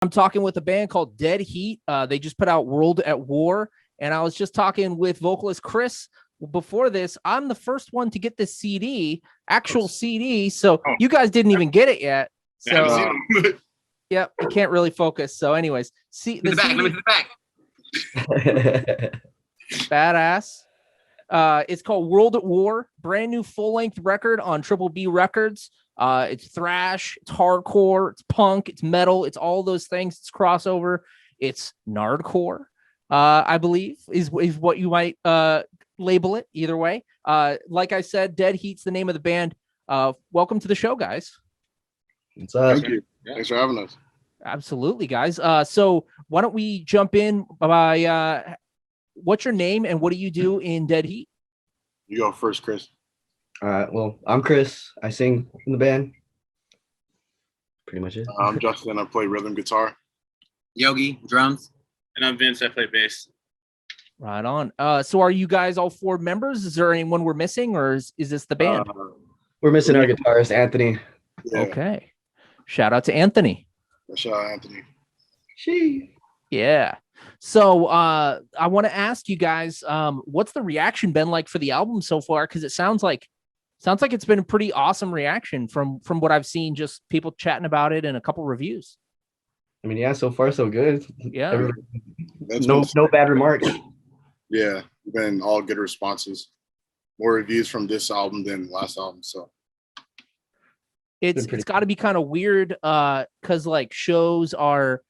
I'm talking with a band called Dead Heat. They just put out World at War. And I was just talking with vocalist Chris before this. I'm the first one to get this CD, actual CD. So you guys didn't even get it yet. So yeah, you can't really focus. So anyways, see the back. Badass. It's called World at War, brand new full-length record on Triple B Records. It's thrash, it's hardcore, it's punk, it's metal, it's all those things. It's crossover, it's nardcore, I believe is what you might label it. Either way, like I said, Dead Heat's the name of the band. Welcome to the show, guys. What's up? Thank you. Thanks for having us. Absolutely, guys. So why don't we jump in by what's your name and what do you do in Dead Heat? You go first, Chris. All right. Well, I'm Chris. I sing in the band. Pretty much it. I'm Justin. I play rhythm guitar. Yogi, drums. And I'm Vince. I play bass. Right on. So are you guys all four members? Is there anyone we're missing, or is this the band? We're missing our guitarist, Anthony. Yeah. Okay. Shout out to Anthony. Shout out Anthony. Yeah. So I want to ask you guys, what's the reaction been like for the album so far? Because it sounds like it's been a pretty awesome reaction from what I've seen, just people chatting about it and a couple reviews. I mean, yeah, so far so good. Yeah. No bad remarks. Yeah, been all good responses. More reviews from this album than last album. So it's got to be kind of weird because like shows are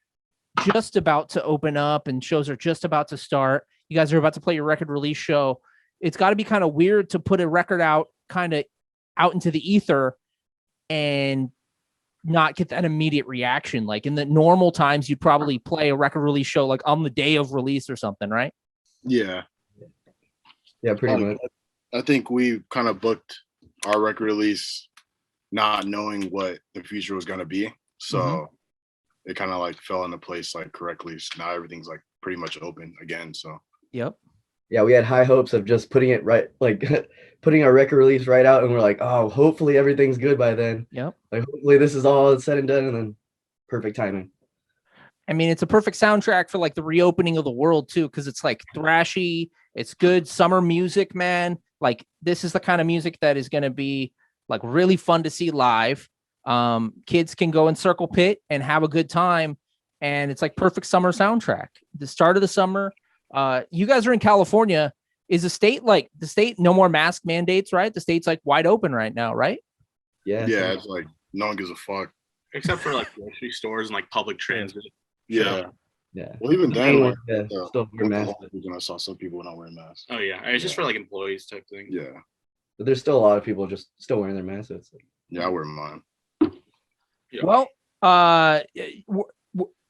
just about to open up and shows are just about to start. You guys are about to play your record release show. It's got to be kind of weird to put a record out kind of out into the ether and not get that immediate reaction. Like in the normal times, you'd probably play a record release show like on the day of release or something, right? Yeah. Yeah, pretty much. I think we kind of booked our record release not knowing what the future was going to be. So it kind of like fell into place like correctly. So now everything's like pretty much open again. So yep. Yeah, we had high hopes of just putting it right, like putting our record release right out, and we're like, oh, hopefully everything's good by then. Yep. Like hopefully this is all said and done, and then perfect timing. I mean, it's a perfect soundtrack for like the reopening of the world too, because it's like thrashy, it's good summer music, man. Like this is the kind of music that is going to be like really fun to see live. Kids can go in circle pit and have a good time, and it's like perfect summer soundtrack. The start of the summer. You guys are in California. Is the state no more mask mandates, right? The state's like wide open right now, right? Yeah. Yeah, it's like no one gives a fuck. Except for like grocery stores and like public transit. Yeah. Yeah. Well, even then, like, still wear masks. I saw some people not wearing masks. Oh yeah, it's just for like employees type thing. Yeah. But there's still a lot of people just still wearing their masks. So it's like, Yeah, I wear mine. Yeah. Well,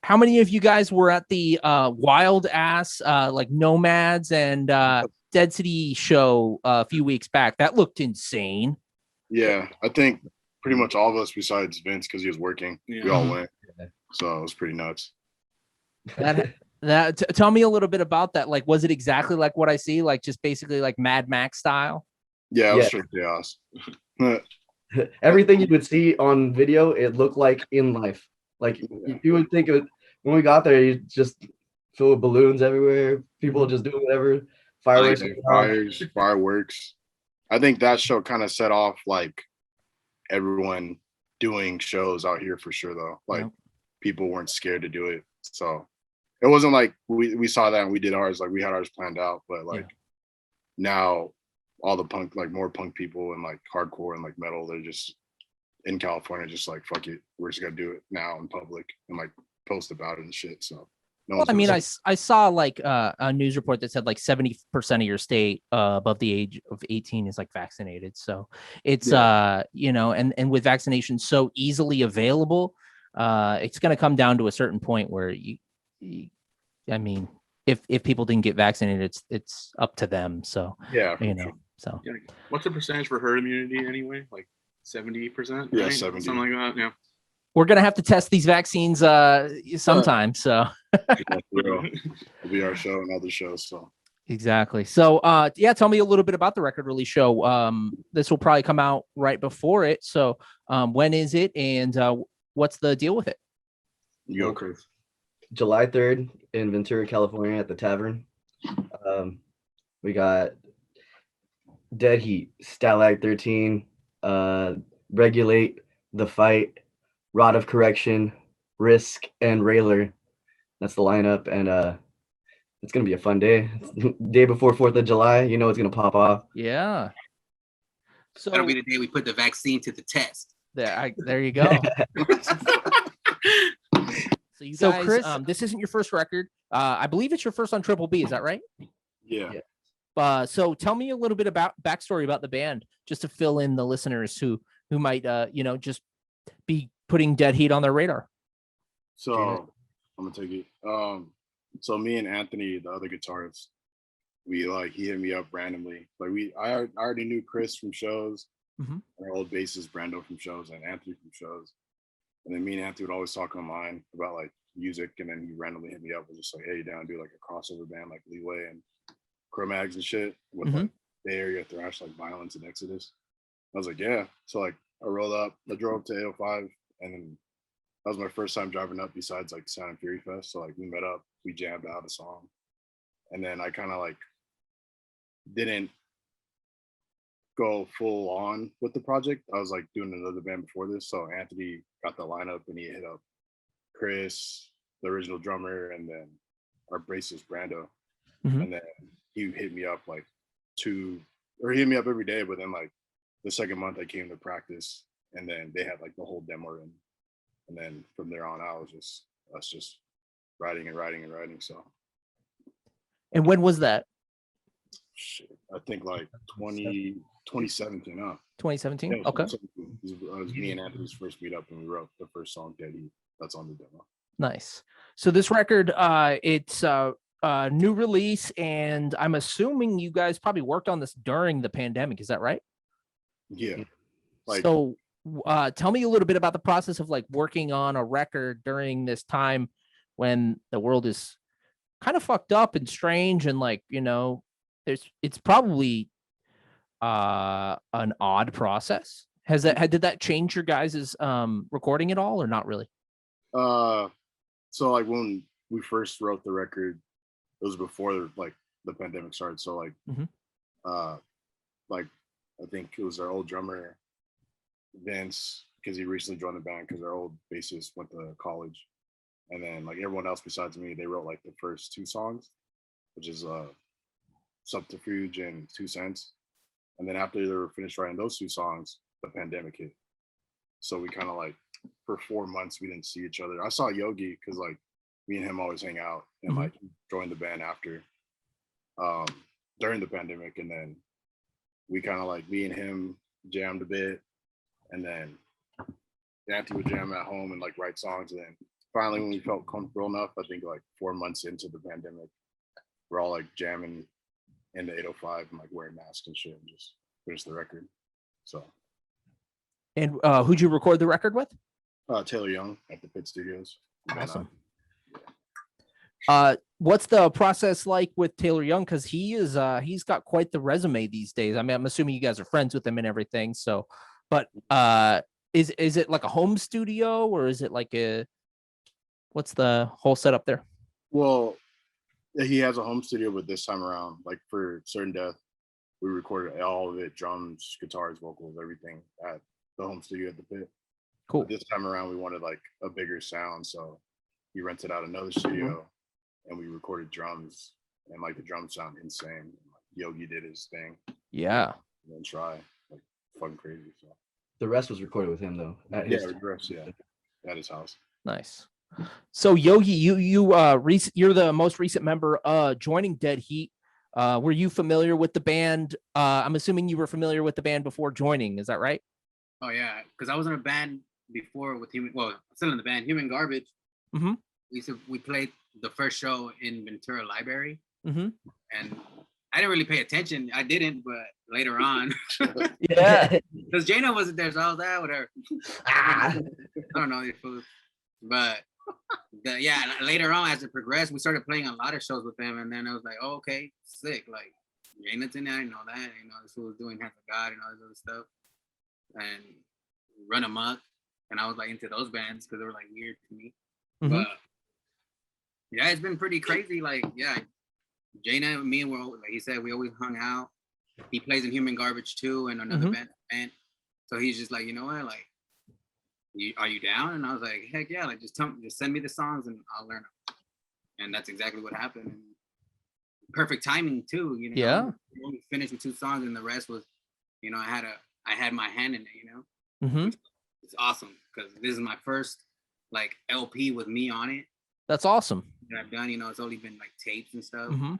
how many of you guys were at the wild ass like Nomads and Dead City show a few weeks back? That looked insane. Yeah, I think pretty much all of us besides Vince, because he was working, we all went. So it was pretty nuts. Tell me a little bit about that. Like, was it exactly like what I see? Like, just basically like Mad Max style? Yeah, it was straight chaos. everything you would see on video, it looked like in life. Like you would think of it when we got there, you just fill with balloons everywhere, people just doing whatever, fireworks. I think that show kind of set off like everyone doing shows out here for sure though. Like people weren't scared to do it. So it wasn't like we saw that and we did ours, like we had ours planned out, but like now all the punk, like more punk people and like hardcore and like metal, they're just in California, just like, fuck it, we're just gonna do it now in public and like post about it and shit. So I mean, I saw like a news report that said like 70% of your state above the age of 18 is like vaccinated. So it's you know, and with vaccination so easily available, it's going to come down to a certain point where you I mean, if people didn't get vaccinated, it's up to them. So you know, so what's the percentage for herd immunity anyway? Like 70%? Yeah, right? 70. Something like that. Yeah. We're gonna have to test these vaccines sometime. So it'll be our show and other shows. So exactly. So tell me a little bit about the record release show. This will probably come out right before it. So when is it, and what's the deal with it? You go, Chris. July 3rd in Ventura, California at the Tavern. We got Dead Heat, Stalag 13, Regulate, The Fight, Rod of Correction, Risk, and Railer. That's the lineup, and it's gonna be a fun day. Day before 4th of July, you know it's gonna pop off. Yeah. So That'll be the day we put the vaccine to the test. there you go. So you So, guys, Chris- this isn't your first record. I believe it's your first on Triple B. Is that right? Yeah. So tell me a little bit about backstory about the band, just to fill in the listeners who might, just be putting Dead Heat on their radar. So I'm gonna take it. So me and Anthony, the other guitarist, he hit me up randomly. I already knew Chris from shows, Mhm. our old bassist Brando from shows, and Anthony from shows. And then me and Anthony would always talk online about like music, and then he randomly hit me up and was just like, "Hey, you down to do like a crossover band like Leeway and Chromags and shit with like Bay Area thrash like Violence and Exodus?" I was like, "Yeah." So like I rolled up, I drove to 805, and then that was my first time driving up besides like Sound and Fury Fest. So like we met up, we jammed out a song, and then I kind of like didn't go full on with the project. I was like doing another band before this, so Anthony got the lineup and he hit up Chris, the original drummer, and then our bassist Brando, and then he hit me up he hit me up every day. But then like the second month I came to practice, and then they had like the whole demo in. And then from there on out, it was us just writing and writing and writing. So, And when was that? shit, I think like 2017, huh? 2017. Yeah, it was Okay. 2017. It was me and Anthony's first meet up, and we wrote the first song, Dead Heat. That's on the demo. Nice. So this record, it's a new release, and I'm assuming you guys probably worked on this during the pandemic. Is that right? Yeah. Like, So tell me a little bit about the process of like working on a record during this time when the world is kind of fucked up and strange, and like, it's probably an odd process. Did that change your guys' recording at all, or not really? so like when we first wrote the record, it was before like the pandemic started. So like, like I think it was our old drummer Vince, because he recently joined the band because our old bassist went to college, and then like everyone else besides me, they wrote like the first two songs, which is Subterfuge and 2 Cents. And then after they were finished writing those two songs, the pandemic hit. So we kind of like for 4 months we didn't see each other. I saw Yogi because like me and him always hang out, and like he joined the band after during the pandemic, and then we kind of like me and him jammed a bit, and then Dante would jam at home and like write songs. And then finally, when we felt comfortable enough, I think like 4 months into the pandemic, we're all like jamming in the 805 and like wearing masks and shit, and just finish the record. So. And who'd you record the record with? Taylor Young at the Pit Studios. Awesome. What's the process like with Taylor Young? Because he's got quite the resume these days. I mean, I'm assuming you guys are friends with him and everything. So, but is it like a home studio, or is it like what's the whole setup there? Well, he has a home studio, but this time around, like for Certain Death, we recorded all of it, drums, guitars, vocals, everything at the home studio at the Pit. Cool. But this time around, we wanted like a bigger sound, so he rented out another studio, and we recorded drums, and like the drums sound insane. Yogi did his thing. Yeah. And then Try, like fucking crazy. So The rest was recorded with him though. At his at his house. Nice. So Yogi, you're the most recent member joining Dead Heat. Were you familiar with the band? I'm assuming you were familiar with the band before joining. Is that right? Oh yeah, because I was in a band before with Human. Well, I'm still in the band, Human Garbage. Mm-hmm. We played the first show in Ventura Library, Mm-hmm. and I didn't really pay attention. I didn't, but later on, Yeah. because Jana wasn't there, so I was like, whatever. I don't know these fools, but later on as it progressed, we started playing a lot of shows with them, and then I was like, oh, okay, sick. Like Jana's in there, I didn't know that. This fool was doing Hands of God and all this other stuff, and Run Amok, and I was like into those bands because they were like weird to me. Mhm. But Yeah, it's been pretty crazy. Like, yeah, Jaina and me, like he said, we always hung out. He plays in Human Garbage too, and another band. So he's just like, you know what, like, are you down? And I was like, heck yeah, like just send me the songs and I'll learn them. And that's exactly what happened. And perfect timing too, you know. Yeah. We only finished with 2 songs, and the rest was, you know, I had my hand in it, you know. Mm-hmm. It's awesome because this is my first like LP with me on it That's awesome. that I've done. You know, it's only been like tapes and stuff, Mm-hmm.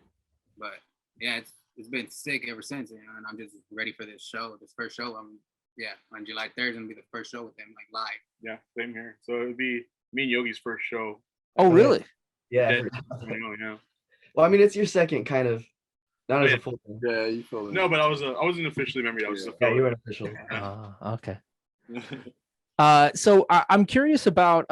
but yeah, it's been sick ever since, you know. And I'm just ready for this first show. On July 3rd, gonna be the first show with them, like live. Yeah, same here. So it'd be me and Yogi's first show. Oh, really? Yeah. Dead coming out, yeah. Well, I mean, it's your second kind of, not as a full thing. Yeah, you feel it. No, but I wasn't officially member. I was just a Yeah, you were an official. Okay. So I'm curious about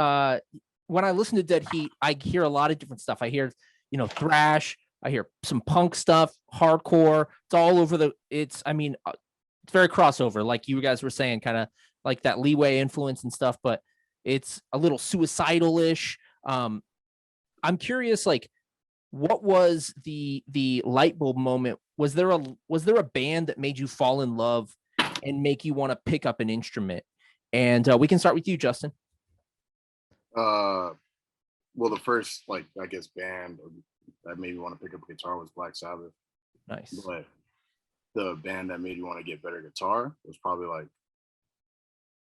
when I listen to Dead Heat, I hear a lot of different stuff. I hear, you know, thrash. I hear some punk stuff, hardcore. It's all over it's very crossover, like you guys were saying, kind of like that Leeway influence and stuff, but it's a little suicidal-ish. I'm curious, like, what was the light bulb moment? Was there a band that made you fall in love and make you want to pick up an instrument? And we can start with you, Justin. Well, the first, like, I guess, band that made me want to pick up a guitar was Black Sabbath. Nice. But the band that made me want to get better guitar was probably like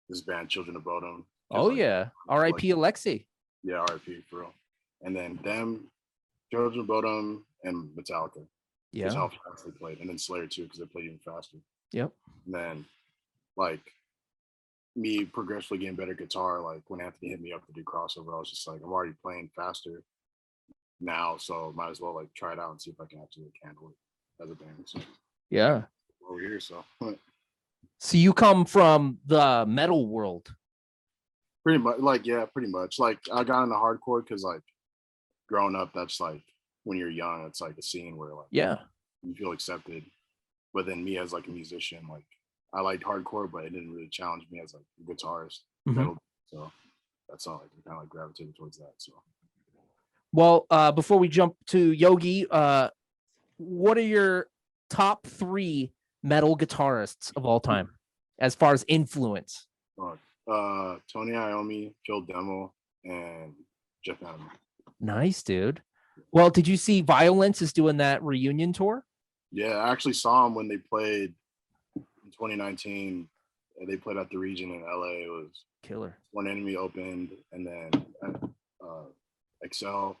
this band, Children of Bodom. Oh, like, yeah. R.I.P. Alexi. Yeah, R.I.P. for real. And then them, Children of Bodom, and Metallica. Yeah. That's how fast they played. And then Slayer too, because they played even faster. Yep. And then, like, me progressively getting better guitar, like when Anthony hit me up to do crossover, I was just like, I'm already playing faster now, so might as well like try it out and see if I can actually handle it as a band. So Yeah. over here, so So you come from the metal world. pretty much, like, yeah, pretty much. Like, I got into hardcore because, like, growing up, that's like when you're young, it's like a scene where, like, Yeah. you feel accepted. But then me as like a musician, like, I liked hardcore, but it didn't really challenge me as like a guitarist. Metal, so that's all. Like, I kind of like gravitated towards that. So, Well, before we jump to Yogi, what are your top 3 metal guitarists of all time, as far as influence? Tony Iommi, Phil Demmel, and Jeff Hanneman. Nice, dude. Well, did you see Violence is doing that reunion tour? Yeah, I actually saw them when they played in 2019. They played at the Region in LA. It was Killer. One Enemy opened, and then Excel,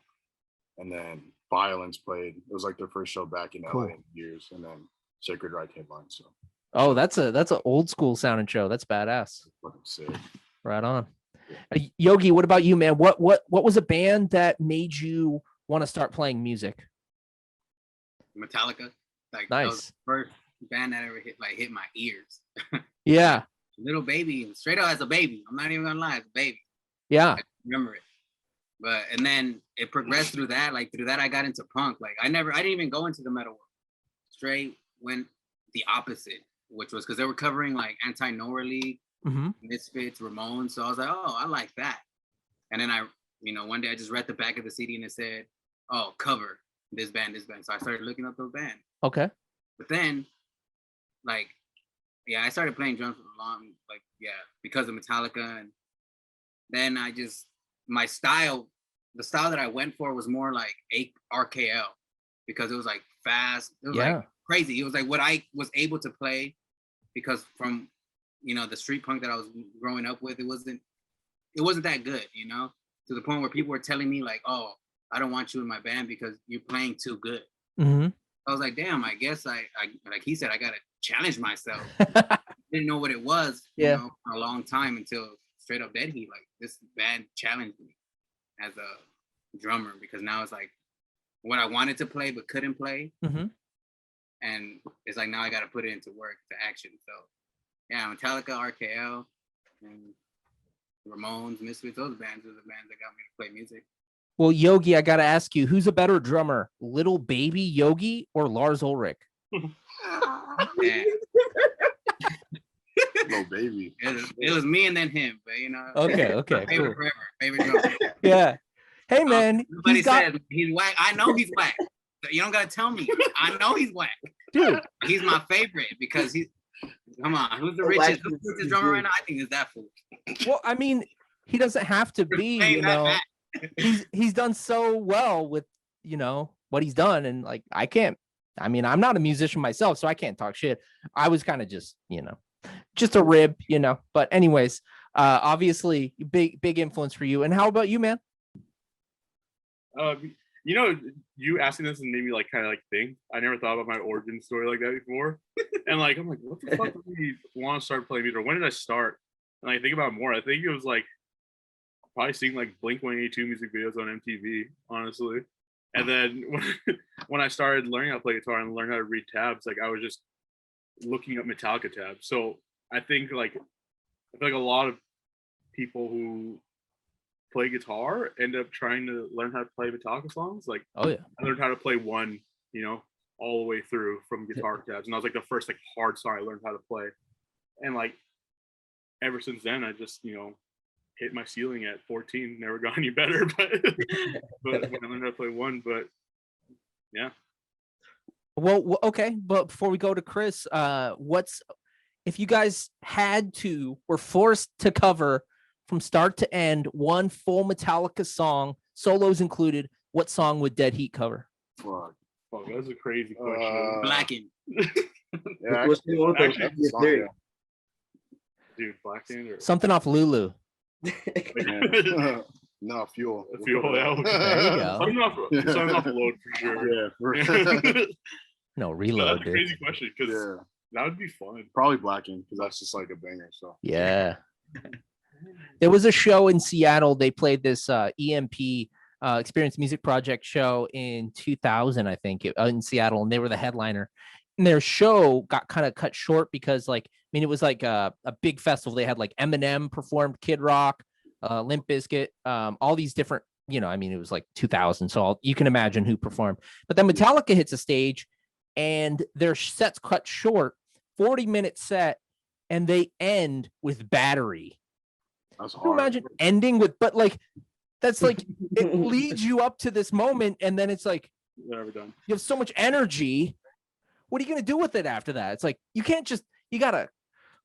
and then Violence played. It was like their first show back in LA in years, and then Sacred Reich headline. So, oh, that's an old school sounding show. That's badass. fucking sick. Right on. Yogi, what about you, man? What was a band that made you want to start playing music? Metallica. Like, Nice. that was the first band that ever hit my ears. Yeah. Little baby, straight up as a baby. I'm not even gonna lie, as a baby. Yeah. I remember it. But and then it progressed through that. Like through that, I got into punk. Like I didn't even go into the metal world. Straight went the opposite, which was because they were covering like Anti-Nowhere League, Misfits, Ramones. So I was like, oh, I like that. And then one day I just read the back of the CD and it said, oh, cover this band. So I started looking up those bands. Okay. But then, like, yeah, I started playing drums for long, like, yeah, because of Metallica. And then the style that I went for was more like RKL because it was like fast. It was like crazy. It was like what I was able to play because from, the street punk that I was growing up with, it wasn't that good, to the point where people were telling me like, oh, I don't want you in my band because you're playing too good. Mm-hmm. I was like, damn, I guess I like he said, I got to challenge myself. Didn't know what it was, for a long time until straight up Dead Heat. Like this band challenged me as a drummer because now it's like what I wanted to play but couldn't play. Mm-hmm. And it's like now I got to put it into work, to action. So yeah, Metallica, RKL, and Ramones, Misfits, those bands are the bands that got me to play music. Well, Yogi, I got to ask you, who's a better drummer, Little Baby Yogi or Lars Ulrich? Yeah. Little Baby. It was me and then him, but Okay, favorite cool. forever, favorite drummer. Yeah. Hey man, Nobody he's got said he's whack. I know he's whack. You don't gotta tell me. I know he's whack. dude. He's my favorite because he's. Come on, who's the richest drummer right now? I think it's that fool. Well, I mean, he doesn't have to be, Playing you that know. back. He's done so well with, you know, what he's done, and like I mean, I'm not a musician myself, so I can't talk shit. I was kind of just, you know, just a rib, you know. But anyways, obviously big influence for you. And how about you, man? You know, you asking this and made me like kind of like think. I never thought about my origin story like that before. And like I'm like, what the fuck did we want to start playing music? Or when did I start? And I think about it more. I think it was like probably seeing like Blink-182 music videos on MTV, honestly. And then when I started learning how to play guitar and learn how to read tabs, like I was just looking up Metallica tabs. So I think like a lot of people who play guitar end up trying to learn how to play Metallica songs. Like, Oh yeah, I learned how to play one, you know, all the way through from guitar tabs, and that was like the first like hard song I learned how to play. And like ever since then, I just, you know, hit my ceiling at 14. Never got any better, but when I learned how to play one, but yeah. Well, okay, but before we go to Chris, what's if you guys were forced to cover from start to end one full Metallica song, solos included, what song would Dead Heat cover? Fuck. Oh, that's a crazy question. Blackened. Yeah, What's the one with the actually, heaviest song, lyric? Dude, Blackhand or Something off Lulu. yeah. No, Fuel. Fuel, yeah, okay. There you go. Something off Load for sure. Yeah, No, No, reload, that's a dude. crazy question because yeah. that would be fun. Probably Blacking because that's just like a banger. So Yeah. There was a show in Seattle. They played this EMP Experience Music Project show in 2000, I think, in Seattle, and they were the headliner. And their show got kind of cut short because, like, I mean, it was like a big festival. They had like Eminem performed, Kid Rock, Limp Bizkit, all these different, you know, I mean, it was like 2000, so you can imagine who performed. But then Metallica hits a stage, and their set's cut short, 40-minute set, and they end with Battery. that's Can you hard. imagine ending with, but like, that's like, it leads you up to this moment, and then it's like, Never done. you have so much energy. What are you going to do with it after that? It's like, you can't just, you got to,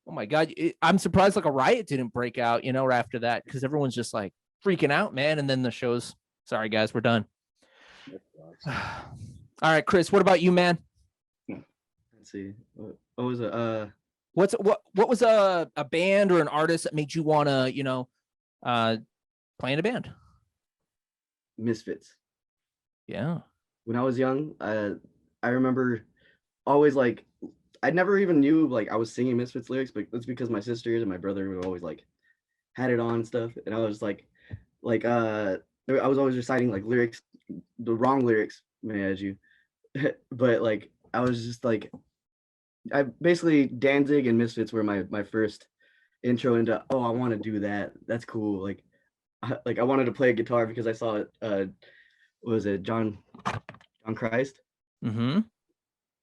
oh my God. I'm surprised like a riot didn't break out, you know, after that, because everyone's just like freaking out, man. And then the show's, sorry guys, we're done. All right, Chris, what about you, man? Let's see. What was it? What was a band or an artist that made you want to, you know, play in a band? Misfits. Yeah. When I was young, I remember always like I never even knew like I was singing Misfits lyrics, but that's because my sisters and my brother would always like had it on and stuff, and I was like I was always reciting like lyrics, the wrong lyrics, may I add you, but like I was just like I basically Danzig and Misfits were my first intro into I want to do that. That's cool. Like I wanted to play a guitar because I saw what was it, John Christ? Mm-hmm.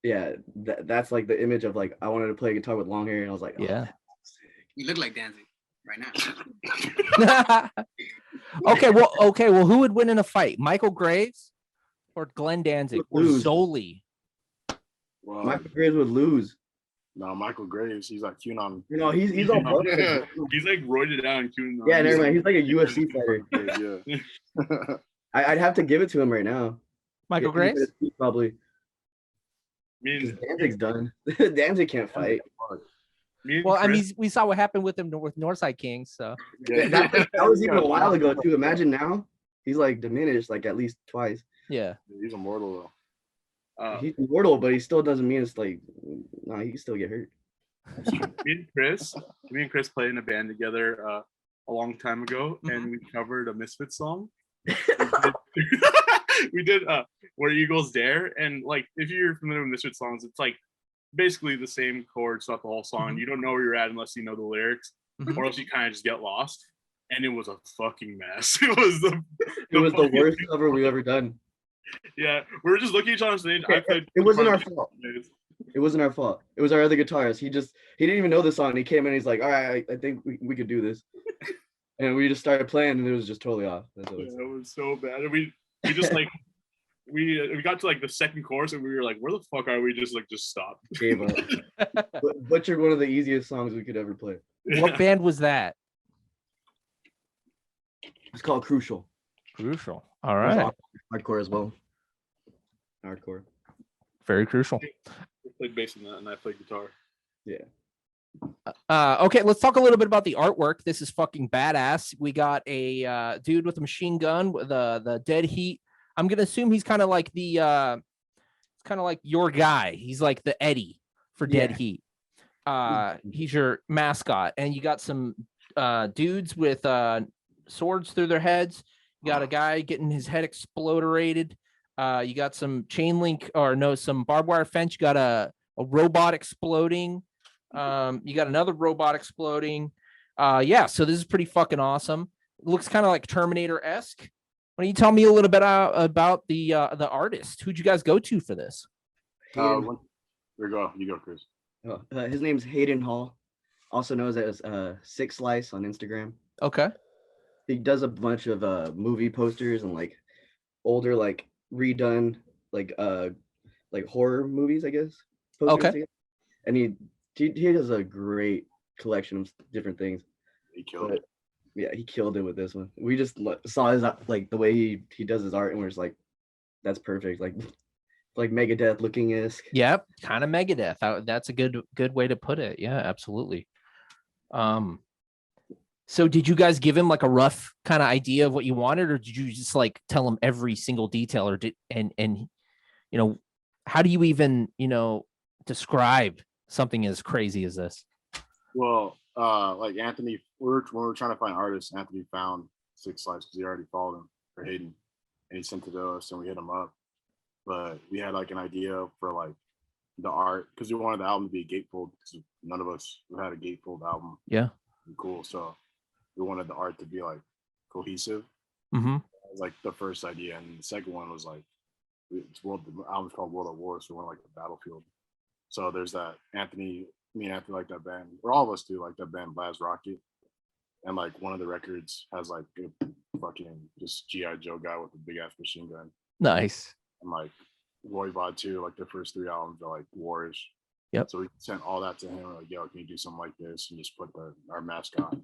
Yeah, that's like the image of like I wanted to play guitar with long hair, and I was like, Yeah. You look like Danzig right now. Okay, well, who would win in a fight, Michael Graves or Glenn Danzig or Lose. Zoli? Well, Michael Graves would lose. no, Michael Graves. He's like QAnon. You know, he's all buff. Yeah. He's like roided out and tuning. Yeah, never mind. He's like a UFC fighter. Yeah. I'd have to give it to him right now. Michael Yeah, Graves? probably. I mean, Danzig's done. Danzig can't fight. Well, I mean, Chris, we saw what happened with him with Northside Kings. So That was even a while ago too. Imagine now, he's like diminished like at least twice. yeah. He's immortal though. He's immortal, but he still doesn't mean it's like, no, he can still get hurt. me and Chris played in a band together a long time ago, and we covered a Misfits song. We did Where Eagles Dare, and like if you're familiar with Misfits songs, it's like basically the same chords throughout the whole song. And you don't know where you're at unless you know the lyrics, or else you kind of just get lost. And it was a fucking mess. It was the worst cover we've ever done. Yeah, we were just looking at each other on stage. It wasn't our fault. It wasn't our fault. It was our other guitarist. He didn't even know the song. He came in. He's like, all right, I think we could do this. And we just started playing, and it was just totally off. That's what Yeah, it's- it was so bad. And we just like we got to like the second chorus, and we were like, where the fuck are we? Just stopped. Gave up. Butchered one of the easiest songs we could ever play. What band was that? It's called Crucial. Crucial. All It was right. hardcore as well. Hardcore. Very crucial. We played bass in that, and I played guitar. Yeah. Okay, let's talk a little bit about the artwork. This is fucking badass. We got a dude with a machine gun, with the Dead Heat. I'm gonna assume he's kind of like the it's kind of like your guy. He's like the Eddie for Dead Yeah. Heat. He's your mascot, and you got some dudes with swords through their heads. You got a guy getting his head exploderated. You got some chain link, or no, some barbed wire fence. You got a robot exploding. You got another robot exploding. Yeah, so this is pretty fucking awesome. It looks kind of like Terminator-esque. Why don't you tell me a little bit about the artist? Who'd you guys go to for this? Hayden, You go, Chris. his name's Hayden Hall, also known as Six Slice on Instagram. Okay. He does a bunch of movie posters and like older, like redone, like horror movies, I guess. Posters, Okay. And he does a great collection of different things. He killed But, it. yeah, he killed it with this one. We just saw his like the way he does his art, and we're just like, that's perfect. Like Megadeth looking esque. Yep, kind of Megadeth. That's a good way to put it. Yeah, absolutely. So did you guys give him like a rough kind of idea of what you wanted, or did you just like tell him every single detail, or and how do you even describe something as crazy as this? Well, like Anthony, when we were trying to find artists, Anthony found Six Lives because he already followed him for Hayden, and he sent it to us, and we hit him up. But we had like an idea for like the art because we wanted the album to be gatefold because none of us have had a gatefold album. Yeah. Cool. So we wanted the art to be like cohesive. Mm-hmm. That was like the first idea, and the second one was like the album's called World at War, so we want like the battlefield. So there's that me and Anthony like that band, or all of us do like that band Blaz Rocket, and like one of the records has like a fucking just G.I. Joe guy with a big ass machine gun, Nice. and like Roy Vod too, like their first three albums are like warish. Yep. So we sent all that to him. We're like, yo, can you do something like this and just put our mascot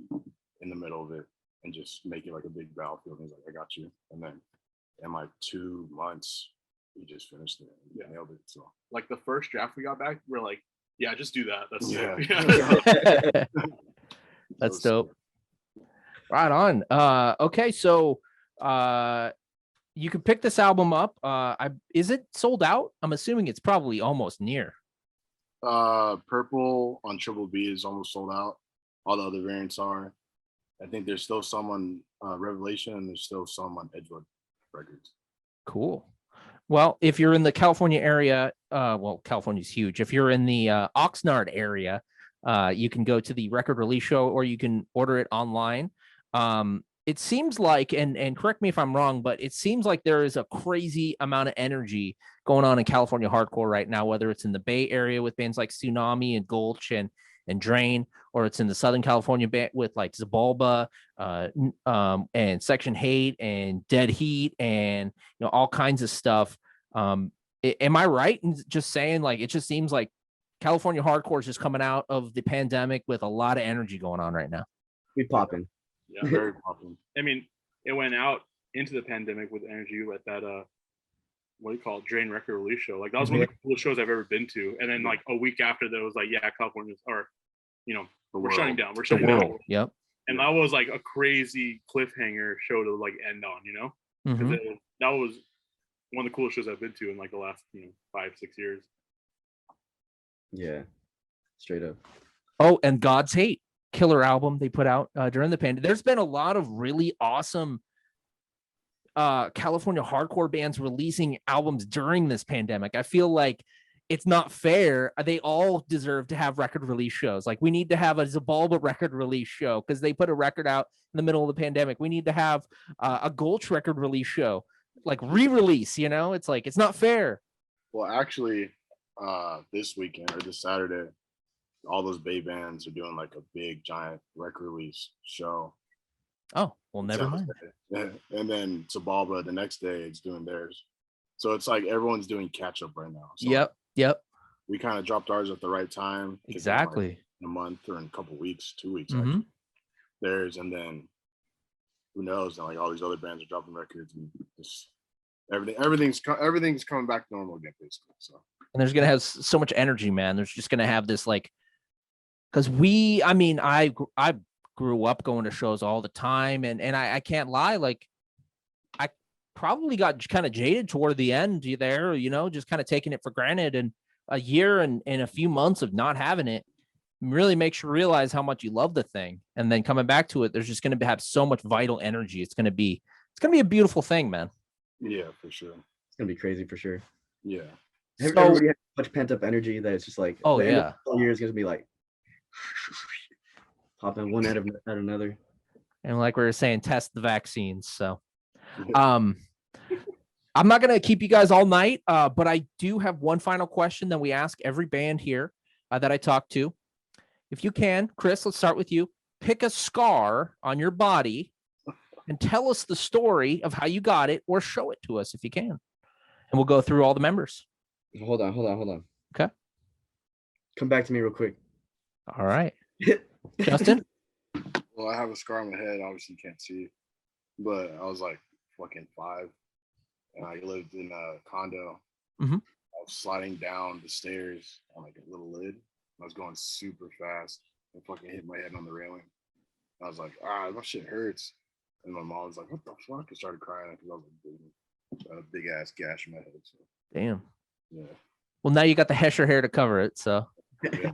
in the middle of it and just make it like a big battlefield? And he's like, I got you. And then in like 2 months, we just finished it. Yeah, nailed it. So Like the first draft we got back, we're like, yeah, just do that. That's Yeah. sick. That's So dope. Right on. Okay, so you can pick this album up. Is it sold out? I'm assuming it's probably almost near. Purple on Triple B is almost sold out. All the other variants are. I think there's still some on Revelation, and there's still some on Edgewood Records. Cool. Well, if you're in the California area, well, California's huge. If you're in the Oxnard area, you can go to the record release show, or you can order it online. It seems like, and correct me if I'm wrong, but it seems like there is a crazy amount of energy going on in California hardcore right now, whether it's in the Bay Area with bands like Tsunami and Gulch and Drain, or it's in the Southern California band with like Zabalba, and Section Hate and Dead Heat, and all kinds of stuff. Am I right in just saying, like, it just seems like California hardcore is just coming out of the pandemic with a lot of energy going on right now? We popping. Yeah. Very popular. I mean, it went out into the pandemic with energy at that what do you call it, Drain record release show. Like that was one of the coolest shows I've ever been to. And then like a week after that, it was like, yeah, California's, or we're shutting down. We're The shutting down. world. Yep. And that was like a crazy cliffhanger show to like end on, Mhm. that was one of the coolest shows I've been to in like the last 5-6 years. Yeah. Straight up. Oh, and God's Hate, killer album they put out during the pandemic. There's been a lot of really awesome California hardcore bands releasing albums during this pandemic. I feel like it's not fair. They all deserve to have record release shows. Like we need to have a Zabalba record release show because they put a record out in the middle of the pandemic. We need to have a Gulch record release show, like re-release. It's like it's not fair. Well, actually, this weekend or this Saturday, all those Bay bands are doing like a big giant record release show. Oh, well, never San mind. Jose. Yeah. And then Sabalba the next day it's doing theirs. So it's like everyone's doing catch up right now. So Yep. we kind of dropped ours at the right time. Exactly. In a month or in a couple weeks, 2 weeks Mhm. actually. Theirs, and then who knows? And like all these other bands are dropping records, and just everything's coming back to normal again, basically. So. And there's gonna have so much energy, man. There's just gonna have this like, because I grew up going to shows all the time, and I can't lie, like I probably got kind of jaded toward the end there, just kind of taking it for granted, and a year and a few months of not having it really makes you realize how much you love the thing, and then coming back to it, there's just going to have so much vital energy. It's going to be a beautiful thing, man. Yeah, for sure. It's gonna be crazy for sure. Yeah. So, Everybody has such pent up energy that it's just like, oh the end of yeah, the year is gonna be like popping one out of another. and like we were saying, test the vaccines. So, I'm not going to keep you guys all night, but I do have one final question that we ask every band here that I talk to. If you can, Chris, let's start with you. Pick a scar on your body and tell us the story of how you got it, or show it to us if you can. And we'll go through all the members. Hold on. Okay. Come back to me real quick. All right. Justin? Well, I have a scar on my head. Obviously, you can't see, but I was like fucking 5, and I lived in a condo. Mhm. I was sliding down the stairs on like a little lid. I was going super fast and fucking hit my head on the railing. I was like, my shit hurts. And my mom was like, what the fuck? I started crying because I was like bleeding. A big ass gash in my head. So Damn. yeah. Well, now you got the Hesher hair to cover it, so Yeah.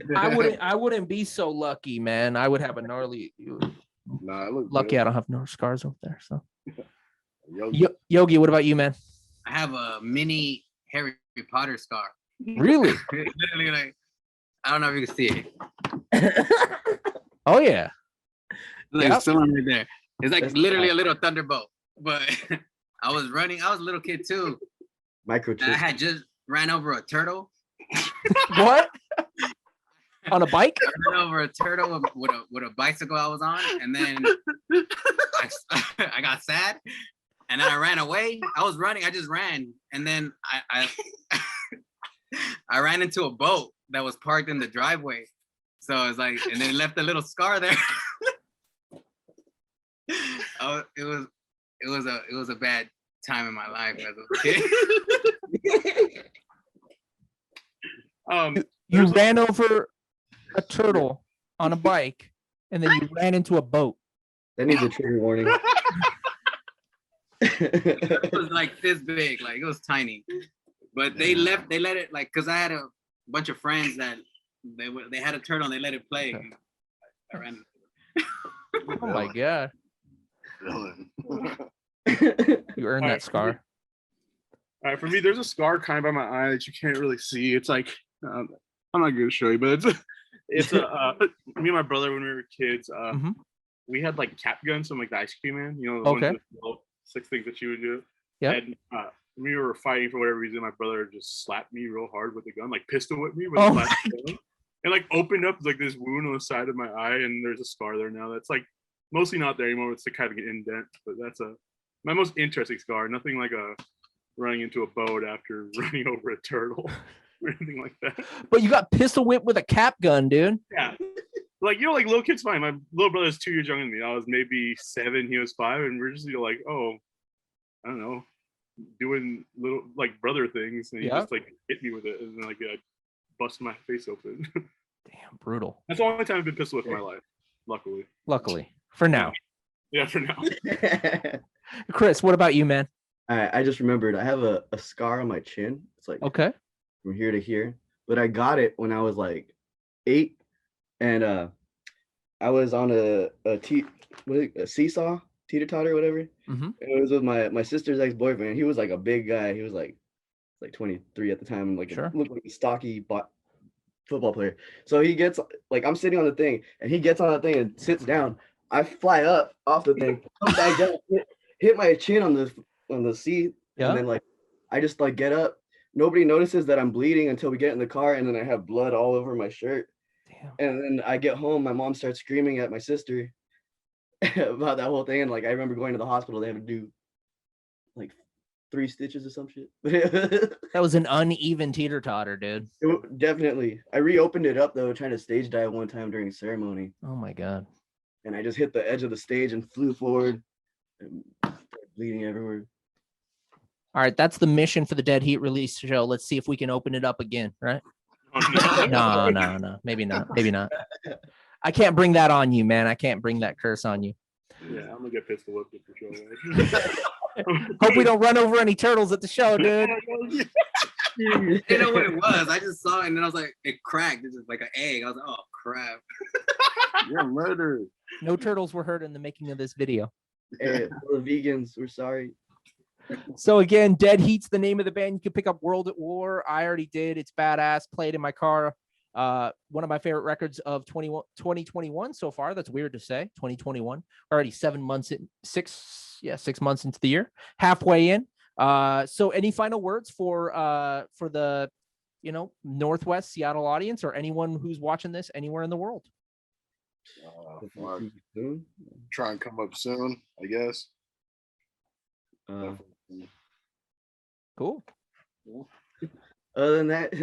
I wouldn't be so lucky, man. I would have a gnarly. Nah, it looked Lucky good. I don't have no scars over there. So, Yogi. Yogi, what about you, man? I have a mini Harry Potter scar. Really? Literally, like, I don't know if you can see it. Oh yeah. Like Yep. someone right there. It's like That's literally a nice. little thunderbolt. But I was running. I was a little kid too. And I Microchip. had just ran over a turtle. What? On a bike? I ran over a turtle with a bicycle I was on, and then I got sad, and then I ran away. I was running. I just ran, and then I I ran into a boat that was parked in the driveway. So it's like, and then it left a little scar there. It was a bad time in my life as a kid. You ran over a turtle on a bike, and then you ran into a boat. That needs a trigger warning. It was like this big, like it was tiny. But they let it, like, cause I had a bunch of friends that they had a turtle and they let it play. I ran. Oh my god. Villain. You earned that scar. All right, for me, there's a scar kind of by my eye that you can't really see. It's like I'm not going to show you, but it's me and my brother when we were kids. Mhm. We had like cap guns from like the ice cream man, the ones Okay. with the little 6 things that you would do. Yep. And we were fighting for whatever reason. My brother just slapped me real hard with the gun, like pistol whipped me with Oh a my plastic gun, and like opened up like this wound on the side of my eye, and there's a scar there now. That's like mostly not there anymore. It's like kind of an indent, but that's my most interesting scar. Nothing like running into a boat after running over a turtle or anything like that. But you got pistol whipped with a cap gun, dude. Yeah. Like, like little kids fine. My little brother is 2 years younger than me. I was maybe 7, he was 5, and we're just like, oh, I don't know, doing little like brother things, and he just like hit me with it, and then like I bust my face open. Damn, brutal. That's the only time I've been pistol whipped in my life, luckily. For now. Yeah, for now. Chris, what about you, man? I just remembered I have a scar on my chin. It's like Okay. from here to here, but I got it when I was like 8, and I was on a seesaw, teeter-totter, whatever. Mm-hmm. It was with my sister's ex-boyfriend. He was like a big guy. He was like 23 at the time, like Sure. looked like a stocky football player. So he gets like, I'm sitting on the thing, and he gets on the thing and sits down. I fly up off the thing, come back down, hit my chin on the seat, and then like I just like get up. Nobody notices that I'm bleeding until we get in the car, and then I have blood all over my shirt. Damn. And then I get home, my mom starts screaming at my sister, about that whole thing. And like I remember going to the hospital, they had to do like 3 stitches or some shit. That was an uneven teeter totter, dude. Definitely. I reopened it up though, trying to stage dive one time during a ceremony. Oh my god. And I just hit the edge of the stage and flew forward and started bleeding everywhere. All right, that's the mission for the Dead Heat release show. Let's see if we can open it up again, right? No. Maybe not. I can't bring that on you, man. I can't bring that curse on you. Yeah, I'm gonna get pistol whipped for sure. Hope we don't run over any turtles at the show, dude. I didn't know what it was. I just saw it and then I was like, it cracked. It's just like an egg. I was like, oh crap. You're murdered. No turtles were hurt in the making of this video. Hey, the vegans, we're sorry. So again, Dead Heat's the name of the band. You can pick up World at War. I already did. It's badass. Played in my car. One of my favorite records of 2021 so far. That's weird to say. 2021. Already 6 months into the year. Halfway in. So any final words for the Northwest Seattle audience or anyone who's watching this anywhere in the world? Try and come up soon, I guess. Cool. Other than that,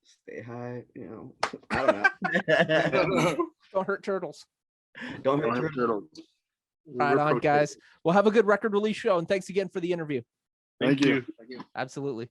stay high, I don't know. Don't hurt turtles. Don't hurt turtles. Right on, guys. Well, have a good record release show, and thanks again for the interview. Thank you. Absolutely.